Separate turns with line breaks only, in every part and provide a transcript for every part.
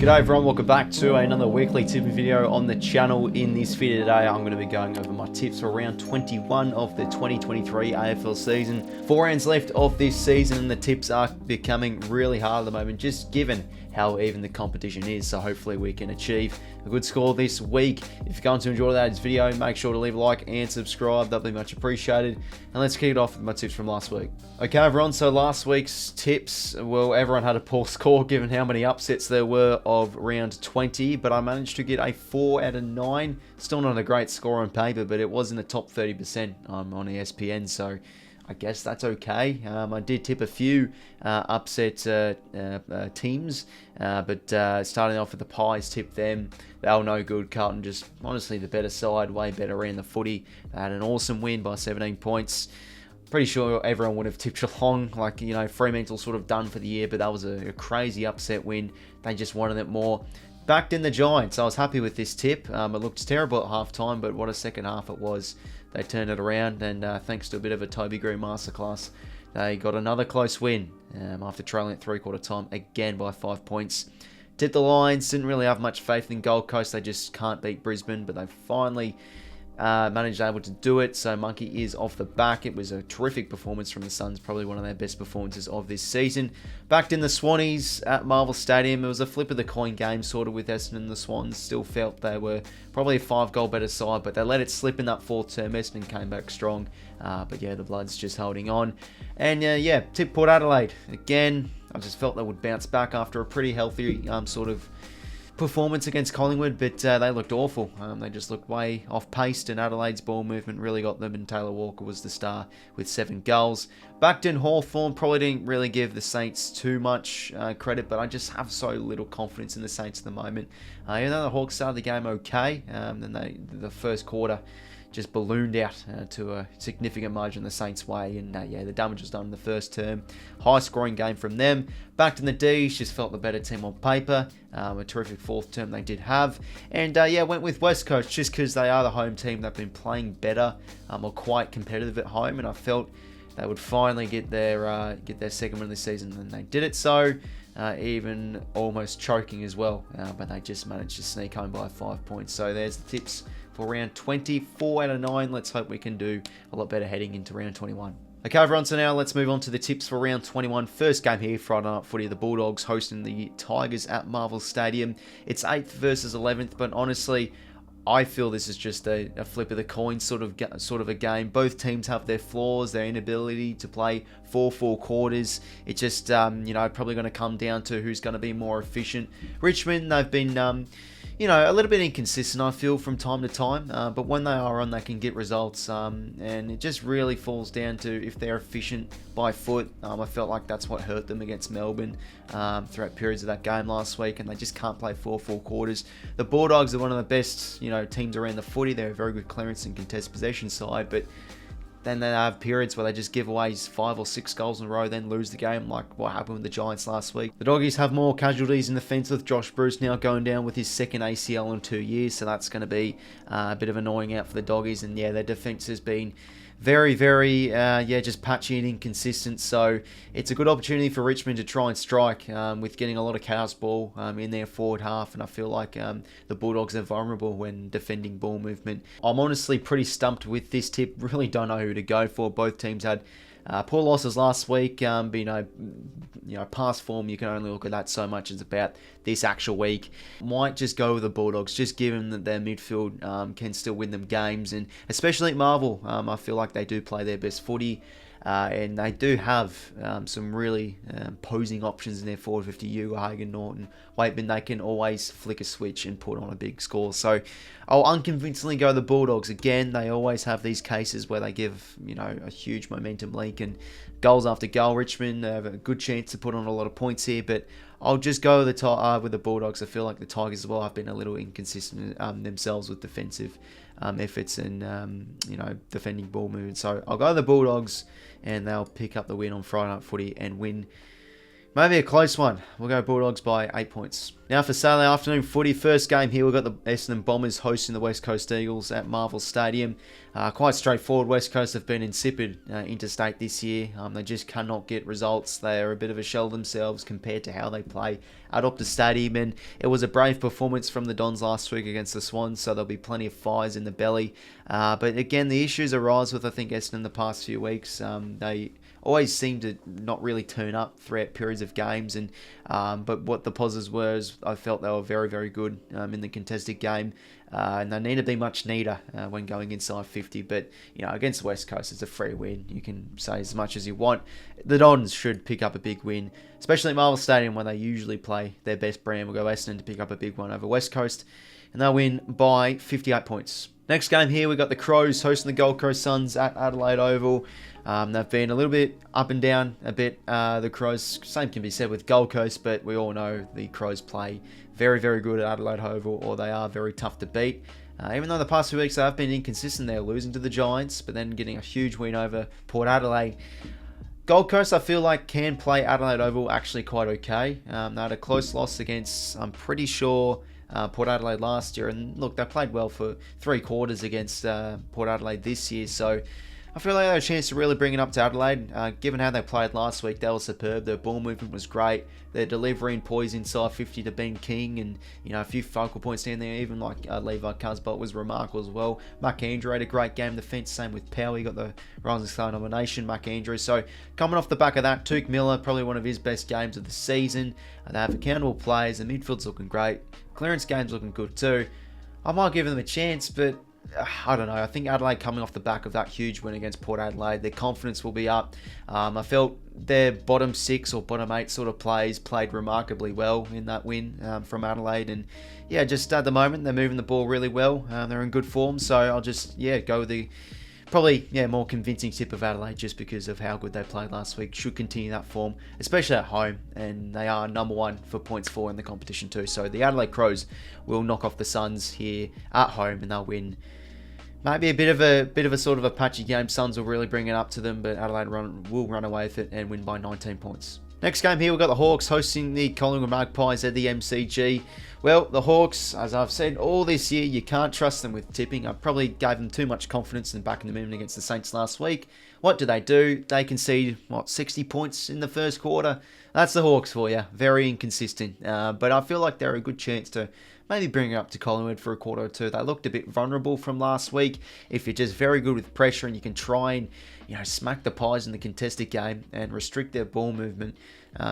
G'day everyone, welcome back to another weekly tipping video on the channel. In this video today, I'm going to be going over my tips for round 21 of the 2023 AFL season. 4 rounds left of this season and the tips are becoming really hard at the moment, just given how even the competition is. So hopefully we can achieve a good score this week. If you're going to enjoy today's video, make sure to leave a like and subscribe. That'd be much appreciated. And let's kick it off with my tips from last week. Okay everyone, so last week's tips, well, everyone had a poor score given how many upsets there were of round 20, but I managed to get a 4 out of 9. Still not a great score on paper, but it was in the top 30% on ESPN, so I guess that's okay. I did tip a few upset teams, but starting off with the Pies, tipped them. They were no good. Carlton just honestly the better side, way better ran the footy. They had an awesome win by 17 points. Pretty sure everyone would have tipped Geelong, like, you know, Fremantle sort of done for the year, but that was a crazy upset win. They just wanted it more. Backed in the Giants. I was happy with this tip. It looked terrible at halftime, but what a second half it was. They turned it around, and thanks to a bit of a 𝗬𝐿𝐿𝐿 masterclass, they got another close win after trailing at three-quarter time, again by 5 points. Tipped the Lions. Didn't really have much faith in Gold Coast. They just can't beat Brisbane, but they finally managed able to do it. So 𝗏𝐿𝐿𝐿 is off the back. It was a terrific performance from the Suns, probably one of their best performances of this season. Backed in the Swannies at Marvel Stadium. It was a flip of the coin game sort of with Essendon and the Swans. Still felt they were probably a 5-goal better side, but they let it slip in that fourth term. Essendon came back strong, but yeah, the Bloods just holding on. And yeah, tip Port Adelaide. Again, I just felt they would bounce back after a pretty healthy sort of performance against Collingwood, but they looked awful. They just looked way off-paced, and Adelaide's ball movement really got them, and Taylor Walker was the star with 7 goals. Backed in Hawthorn, probably didn't really give the Saints too much credit, but I just have so little confidence in the Saints at the moment. Even though the Hawks started the game okay, then the first quarter just ballooned out to a significant margin the Saints' way, and yeah, the damage was done in the first term. High scoring game from them. Backed in the D's, just felt the better team on paper. A terrific fourth term they did have, and yeah, went with West Coast just because they are the home team. They've been playing better, or quite competitive at home, and I felt they would finally get their second win of the season, and they did it so. Even almost choking as well, but they just managed to sneak home by 5 points. So there's the tips for round 20, 4 out of 9. Let's hope we can do a lot better heading into round 21. Okay everyone, so now let's move on to the tips for round 21. First game here, Friday night footy, the Bulldogs hosting the Tigers at Marvel Stadium. It's 8th versus 11th, but honestly, I feel this is just a flip of the coin sort of a game. Both teams have their flaws, their inability to play full quarters. It's just, you know, probably going to come down to who's going to be more efficient. Richmond, they've been, you know, a little bit inconsistent, I feel, from time to time. But when they are on, they can get results. And it just really falls down to if they're efficient by foot. I felt like that's what hurt them against Melbourne throughout periods of that game last week. And they just can't play full quarters. The Bulldogs are one of the best, you know, teams around the footy. They're a very good clearance and contest possession side. But then they have periods where they just give away 5 or 6 goals in a row, then lose the game, like what happened with the Giants last week. The Doggies have more casualties in the fence, with Josh Bruce now going down with his second ACL in 2 years, so that's going to be a bit of annoying out for the Doggies. And yeah, their defence has been very, just patchy and inconsistent. So it's a good opportunity for Richmond to try and strike with getting a lot of chaos ball in their forward half. And I feel like the Bulldogs are vulnerable when defending ball movement. I'm honestly pretty stumped with this tip. Really don't know who to go for. Both teams had poor losses last week. But, you know, past form, you can only look at that so much. It's about this actual week. Might just go with the Bulldogs, just given that their midfield can still win them games, and especially at Marvel, I feel like they do play their best footy. And they do have some really posing options in their forward 50. 𝐼𝐗𝐿𝐴 𝐼𝐻𝐴 they can always flick a switch and put on a big score. So I'll unconvincingly go the Bulldogs again. They always have these cases where they give, you know, a huge momentum leak and goals after goal. Richmond have a good chance to put on a lot of points here, but I'll just go with the Bulldogs. I feel like the Tigers as well have been a little inconsistent themselves with defensive efforts and you know, defending ball movement. So I'll go the Bulldogs, and they'll pick up the win on Friday night footy and win Maybe a close one. We'll go Bulldogs by 8 points. Now for Saturday afternoon footy. First game here, we've got the Essendon Bombers hosting the West Coast Eagles at Marvel Stadium. Quite straightforward. West Coast have been insipid interstate this year. They just cannot get results. They are a bit of a shell themselves compared to how they play at Optus Stadium. And it was a brave performance from the Dons last week against the Swans, so there'll be plenty of fires in the belly. But again, the issues arise with, I think, Essendon the past few weeks. They always seem to not really turn up throughout periods of games, and but what the positives were is I felt they were very, very good in the contested game, and they need to be much neater when going inside 50. But you know, against the West Coast, it's a free win. You can say as much as you want. The Dons should pick up a big win, especially at Marvel Stadium when they usually play their best brand. We'll go Essendon to pick up a big one over West Coast, and they'll win by 58 points. Next game here, we've got the Crows hosting the Gold Coast Suns at Adelaide Oval. They've been a little bit up and down a bit. The Crows, same can be said with Gold Coast, but we all know the Crows play very, very good at Adelaide Oval, or they are very tough to beat. Even though the past few weeks they have been inconsistent, they're losing to the Giants, but then getting a huge win over Port Adelaide. Gold Coast, I feel like, can play Adelaide Oval actually quite okay. They had a close loss against, I'm pretty sure, Port Adelaide last year, and look, they played well for 3 quarters against Port Adelaide this year, so I feel like they had a chance to really bring it up to Adelaide. Given how they played last week, they were superb. Their ball movement was great. Their delivery and poise inside 50 to Ben King, and you know, a few focal points down there, even like 𝐼𝐻𝐿𝐼𝐻𝐵𝗹 was remarkable as well. 𝗏𝐼𝐻𝐿𝐼𝐻𝐵 had a great game defence, same with 𝐼𝐻𝐿. He got the Rising Star nomination, 𝗏𝐼𝐻𝐿𝐼𝐻𝐵. So coming off the back of that, 𝐸𝐞 𝐎𝐿𝐼𝐻, probably one of his best games of the season. They have accountable players. The midfield's looking great. Clearance game's looking good too. I might give them a chance, but I don't know. I think Adelaide, coming off the back of that huge win against Port Adelaide, their confidence will be up. I felt their bottom 6 or bottom 8 sort of plays played remarkably well in that win from Adelaide. And yeah, just at the moment, they're moving the ball really well. They're in good form. So I'll just, go with the probably, more convincing tip of Adelaide, just because of how good they played last week. Should continue that form, especially at home, and they are number 1 for points for in the competition too. So the Adelaide Crows will knock off the Suns here at home, and they'll win. Maybe a bit of a sort of a patchy game. Suns will really bring it up to them, but Adelaide will run away with it and win by 19 points. Next game here, we've got the Hawks hosting the Collingwood Magpies at the MCG. Well, the Hawks, as I've said all this year, you can't trust them with tipping. I probably gave them too much confidence in backing them in against the Saints last week. What do? They concede, 60 points in the first quarter? That's the Hawks for you. Very inconsistent. But I feel like they're a good chance to maybe bring it up to Collingwood for a quarter or two. They looked a bit vulnerable from last week. If you're just very good with pressure and you can try and smack the Pies in the contested game and restrict their ball movement,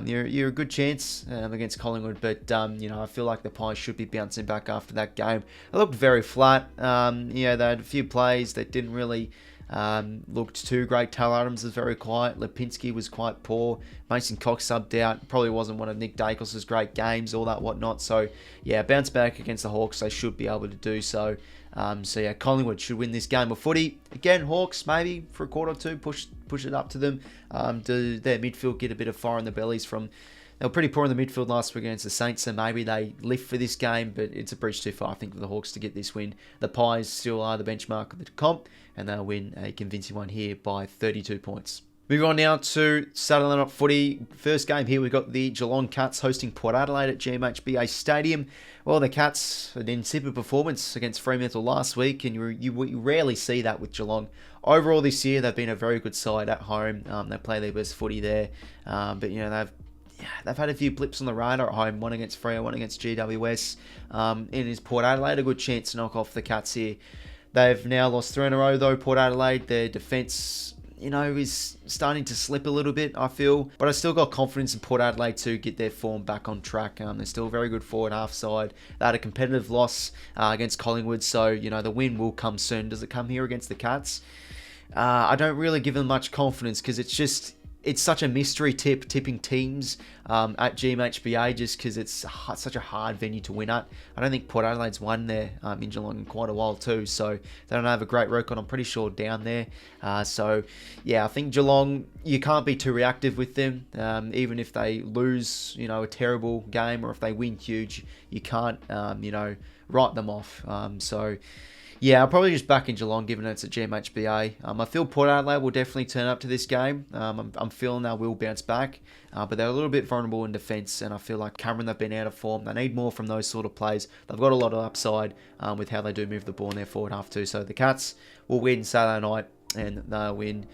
you're a good chance against Collingwood. But I feel like the Pies should be bouncing back after that game. They looked very flat. They had a few plays that didn't really looked too great. Tal Adams was very quiet. 𝗵𝐿𝐼𝐻𝐿𝐼𝐻 Mason quite poor. Mason Cox subbed out. Probably wasn't one of Nick Dacos' great games, all that whatnot. So yeah, bounce back against the Hawks. They should be able to do so. Collingwood should win this game of footy. Again, Hawks maybe for a quarter or two, push it up to them. Do their midfield get a bit of fire in the bellies from? They were pretty poor in the midfield last week against the Saints, so maybe they lift for this game, but it's a bridge too far, I think, for the Hawks to get this win. The Pies still are the benchmark of the comp, and they'll win a convincing one here by 32 points. Moving on now to Saturday night footy. First game here, we've got the Geelong Cats hosting Port Adelaide at 𝐺𝐵A Stadium. Well, the Cats had an insipid performance against Fremantle last week, and you rarely see that with Geelong. Overall this year, they've been a very good side at home. They play their best footy there, but they've had a few blips on the radar at home. One against Freo, one against GWS. It is Port Adelaide, a good chance to knock off the Cats here. They've now lost 3 in a row though, Port Adelaide. Their defence, is starting to slip a little bit, I feel. But I still got confidence in Port Adelaide to get their form back on track. They're still a very good forward half side. They had a competitive loss against Collingwood, so, the win will come soon. Does it come here against the Cats? I don't really give them much confidence, because it's such a mystery tipping teams at 𝐺𝐵A, just because it's such a hard venue to win at. I don't think Port Adelaide's won there in Geelong in quite a while too, so they don't have a great record, I'm pretty sure, down there. I think Geelong, you can't be too reactive with them. Even if they lose, a terrible game, or if they win huge, you can't, write them off. Yeah, I'll probably just back in Geelong, given it's at 𝐓𝐻𝐵A. I feel Port Adelaide will definitely turn up to this game. I'm feeling they will bounce back, but they're a little bit vulnerable in defence, and I feel like Cameron, they've been out of form. They need more from those sort of plays. They've got a lot of upside with how they do move the ball in their forward half too. So the Cats will win Saturday night, and they'll win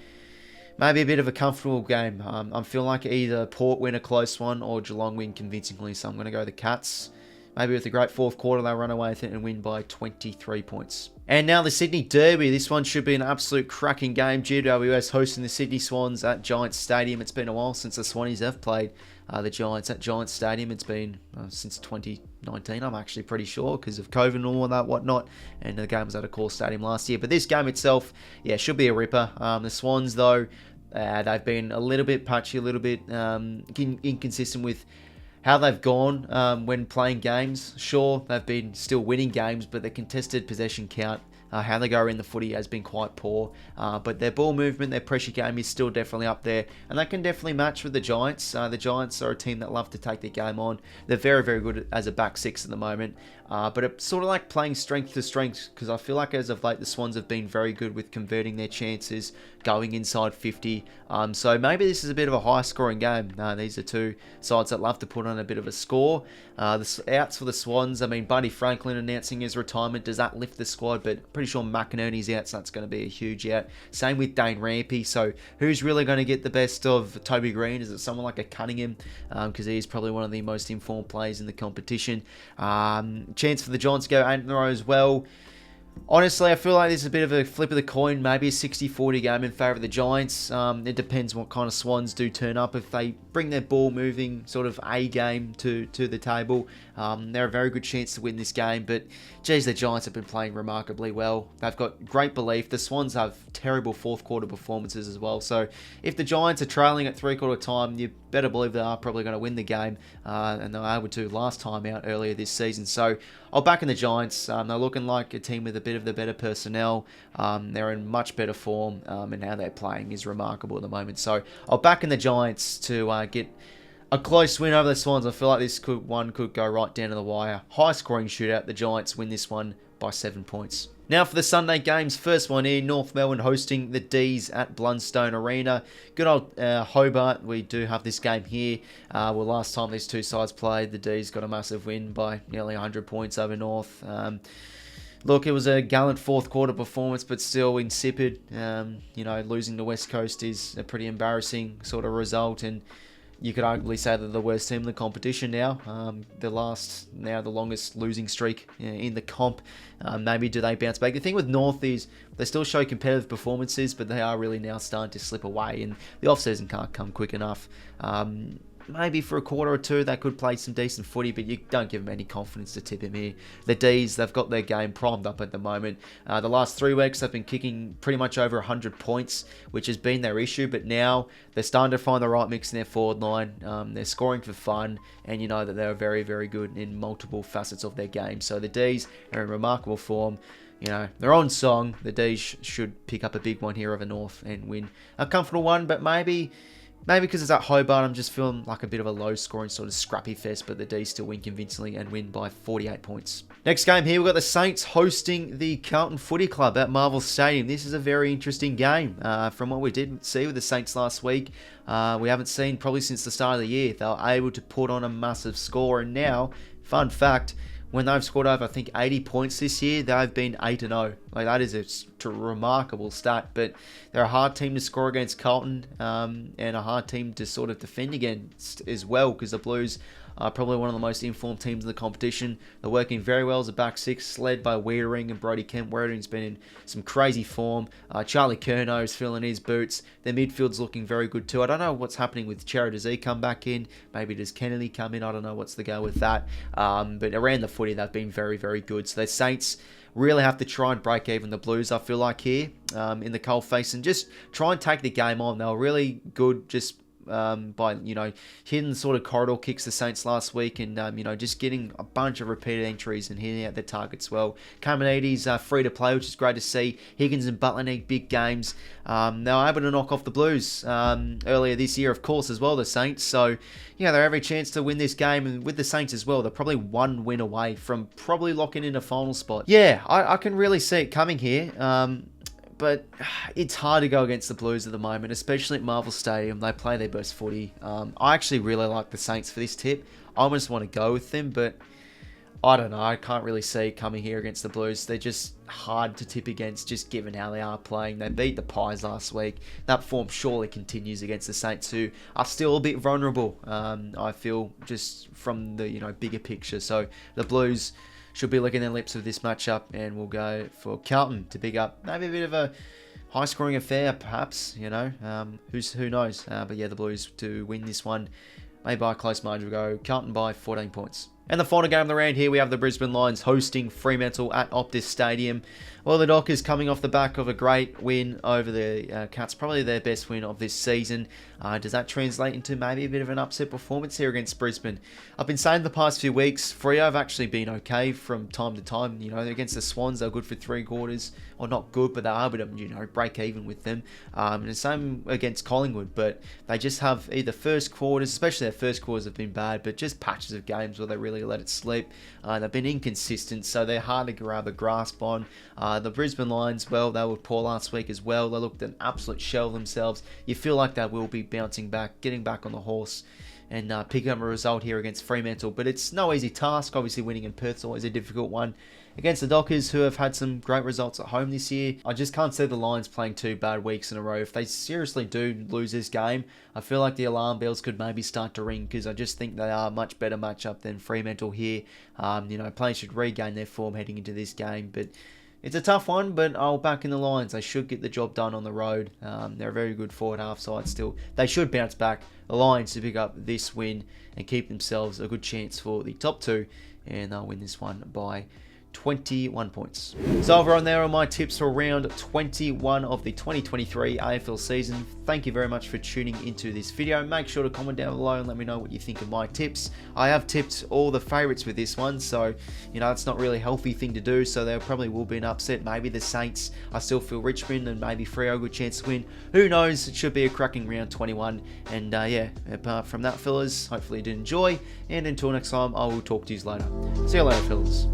maybe a bit of a comfortable game. I'm feeling like either Port win a close one or Geelong win convincingly, so I'm going to go the Cats. Maybe with a great fourth quarter, they'll run away with it and win by 23 points. And now the Sydney Derby. This one should be an absolute cracking game. GWS hosting the Sydney Swans at Giants Stadium. It's been a while since the Swannies have played the Giants at Giants Stadium. It's been since 2019, I'm actually pretty sure, because of COVID and all that whatnot. And the game was at a core stadium last year. But this game itself, yeah, should be a ripper. The Swans, though, they've been a little bit patchy, a little bit inconsistent with how they've gone when playing games. Sure, they've been still winning games, but the contested possession count, how they go around the footy has been quite poor. But their ball movement, their pressure game is still definitely up there. And they can definitely match with the Giants. The Giants are a team that love to take their game on. They're very, very good as a back six at the moment. But it's sort of like playing strength to strength, because I feel like as of late, the Swans have been very good with converting their chances, going inside 50. So maybe this is a bit of a high-scoring game. These are two sides that love to put on a bit of a score. The outs for the Swans, I mean, Buddy Franklin announcing his retirement. Does that lift the squad? But pretty sure McInerney's out, so that's going to be a huge out. Same with Dane Rampe. So who's really going to get the best of Toby Green? Is it someone like a Cunningham? Because he's probably one of the most informed players in the competition. Chance for the Giants to go 8 in a row as well. Honestly, I feel like this is a bit of a flip of the coin, maybe a 60-40 game in favour of the Giants. It depends what kind of Swans do turn up. If they bring their ball moving sort of A game to the table, they're a very good chance to win this game. But, geez, the Giants have been playing remarkably well. They've got great belief. The Swans have terrible fourth quarter performances as well. So, if the Giants are trailing at three-quarter time, you better believe they are probably going to win the game. And they were able to last time out earlier this season. So, I'll back in the Giants. They're looking like a team with a bit of the better personnel. They're in much better form, and how they're playing is remarkable at the moment. So I'll back in the Giants to get a close win over the Swans. I feel like this one could go right down to the wire. High scoring shootout. The Giants win this one by 7 points. Now for the Sunday games, first one here, North Melbourne hosting the D's at Blundstone Arena. Good old Hobart, we do have this game here. Well, last time these two sides played, the D's got a massive win by nearly 100 points over North. Look, it was a gallant fourth quarter performance, but still insipid. Losing to West Coast is a pretty embarrassing sort of result, and you could arguably say they're the worst team in the competition now. The longest losing streak in the comp. Maybe do they bounce back? The thing with North is they still show competitive performances, but they are really now starting to slip away, and the off-season can't come quick enough. Maybe for a quarter or two they could play some decent footy, but you don't give them any confidence to tip him here. The D's, they've got their game primed up at the moment. The last 3 weeks they've been kicking pretty much over 100 points, which has been their issue, but now they're starting to find the right mix in their forward line. They're scoring for fun, and you know that they're very, very good in multiple facets of their game. So the D's are in remarkable form. They're on song. The D's should pick up a big one here over North and win a comfortable one, but maybe because it's at Hobart, I'm just feeling like a bit of a low-scoring sort of scrappy fest, but the D's still win convincingly and win by 48 points. Next game here, we've got the Saints hosting the Carlton Footy Club at Marvel Stadium. This is a very interesting game. From what we did see with the Saints last week, we haven't seen probably since the start of the year. They were able to put on a massive score, and now, fun fact, when they've scored over, I think, 80 points this year, they've been 8-0. Like, that is a remarkable stat. But they're a hard team to score against Carlton, and a hard team to sort of defend against as well, because the Blues are probably one of the most informed teams in the competition. They're working very well as a back six, led by 𝘬𝐬𝐪𝐸 and Brodie Kemp. 𝘬𝐬𝐪's been in some crazy form. Charlie Curnow is filling his boots. Their midfield's looking very good too. I don't know what's happening with Cherry. Does he come back in? Maybe does Kennedy come in? I don't know what's the go with that. But around the footy, they've been very, very good. So the Saints really have to try and break even the Blues, I feel like, here in the coalface, and just try and take the game on. They were really good just by, hitting sort of corridor kicks the Saints last week, and, just getting a bunch of repeated entries and hitting out their targets well. Caminiti's free to play, which is great to see. Higgins and Butler need big games. They were able to knock off the Blues earlier this year, of course, as well, the Saints. So, they have every chance to win this game, and with the Saints as well, they're probably one win away from probably locking in a final spot. Yeah, I can really see it coming here. But it's hard to go against the Blues at the moment, especially at Marvel Stadium. They play their best footy. I actually really like the Saints for this tip. I almost want to go with them, but I don't know. I can't really see it coming here against the Blues. They're just hard to tip against, just given how they are playing. They beat the Pies last week. That form surely continues against the Saints, who are still a bit vulnerable, I feel, just from the bigger picture. So the Blues should be licking their lips with this matchup, and we'll go for Carlton to pick up maybe a bit of a high-scoring affair, perhaps. Who knows? But yeah, the Blues to win this one, maybe by a close margin. We'll go Carlton by 14 points. And the final game of the round here, we have the Brisbane Lions hosting Fremantle at Optus Stadium. Well, the Dockers coming off the back of a great win over the Cats, probably their best win of this season. Does that translate into maybe a bit of an upset performance here against Brisbane? I've been saying the past few weeks, Freo have actually been okay from time to time. Against the Swans, they're good for 3 quarters. Or not good, but they are able to, break even with them. And the same against Collingwood, but they just have either first quarters, especially their first quarters have been bad, but just patches of games where they really let it slip. They've been inconsistent, so they're hard to grab a grasp on. The Brisbane Lions, well, they were poor last week as well. They looked an absolute shell of themselves. You feel like they will be bouncing back, getting back on the horse, and picking up a result here against Fremantle. But it's no easy task. Obviously, winning in Perth's always a difficult one. Against the Dockers, who have had some great results at home this year, I just can't see the Lions playing 2 bad weeks in a row. If they seriously do lose this game, I feel like the alarm bells could maybe start to ring, because I just think they are a much better matchup than Fremantle here. Players should regain their form heading into this game, but it's a tough one, but I'll back in the Lions. They should get the job done on the road. They're a very good forward half side still. They should bounce back. The Lions to pick up this win and keep themselves a good chance for the top 2, and they'll win this one by 21 points. So over on there are my tips for round 21 of the 2023 AFL season. Thank you very much for tuning into this video. Make sure to comment down below and let me know what you think of my tips. I have tipped all the favourites with this one, so it's not really a healthy thing to do, so there probably will be an upset. Maybe the Saints. I still feel Richmond and maybe Freo a good chance to win. Who knows? It should be a cracking round 21. And yeah, apart from that, fellas, hopefully you did enjoy, and until next time, I will talk to you later. See you later, fellas.